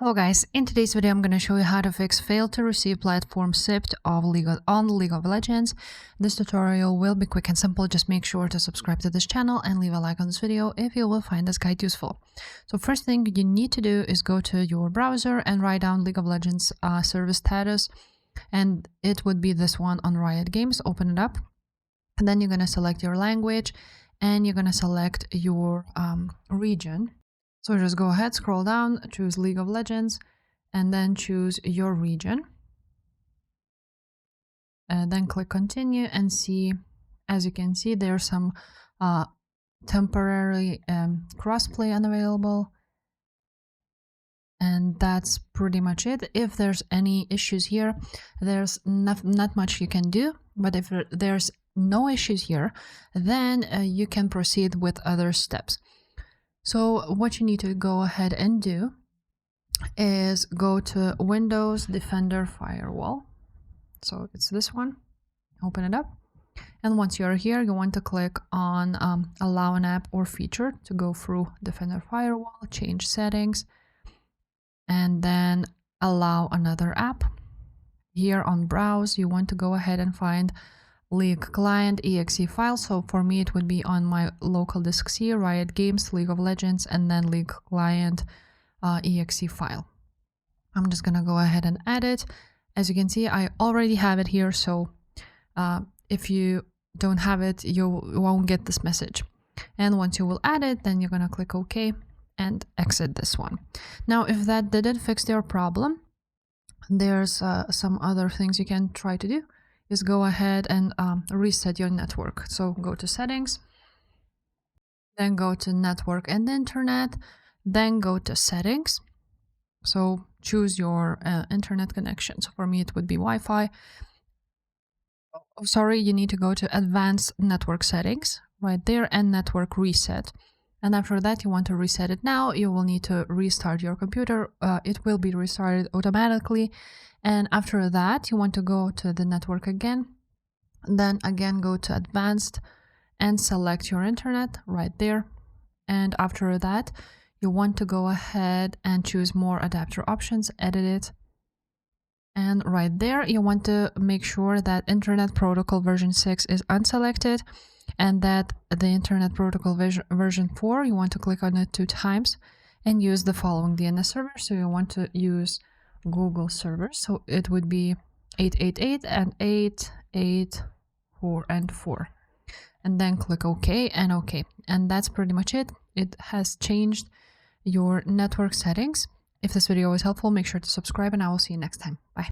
Hello guys, in today's video I'm going to show you how to fix fail to receive platform SIPT on League of Legends. This tutorial will be quick and simple. Just make sure to subscribe to this channel and leave a like on this video if you will find this guide useful. So first thing you need to do is go to your browser and write down League of Legends service status, and it would be this one on Riot Games. Open it up, and then you're going to select your language and you're going to select your region. So just go ahead, scroll down, choose League of Legends, and then choose your region. And then click continue and see, as you can see, there's some temporary crossplay unavailable. And that's pretty much it. If there's any issues here, there's not much you can do. But if there's no issues here, then you can proceed with other steps. So what you need to go ahead and do is go to Windows Defender Firewall. So it's this one. Open it up. And once you're here, you want to click on Allow an app or feature to go through Defender Firewall, change settings, and then allow another app. Here on Browse, you want to go ahead and find League Client exe file. So for me it would be on my local disk C, Riot Games, League of Legends, and then League Client exe file. I'm just gonna go ahead and add it. As you can see, I already have it here, so if you don't have it, you won't get this message. And once you will add it, then you're gonna click OK and exit this one. Now if that didn't fix your problem, there's some other things you can try to do. Is go ahead and reset your network. So go to settings, then go to network and internet, then go to settings. So choose your internet connection. So for me it would be Wi-Fi. Oh, sorry, you need to go to advanced network settings right there and network reset. And after that, you want to reset it now. You will need to restart your computer. It will be restarted automatically. And after that, you want to go to the network again. Then again, go to advanced and select your internet right there. And after that, you want to go ahead and choose more adapter options, edit it. And right there, you want to make sure that Internet Protocol version 6 is unselected, and that the Internet Protocol version 4, you want to click on it 2 times and use the following DNS server. So you want to use Google servers. So it would be 888 and 884 and 4. And then click OK and OK. And that's pretty much it. It has changed your network settings. If this video was helpful, make sure to subscribe and I will see you next time. Bye.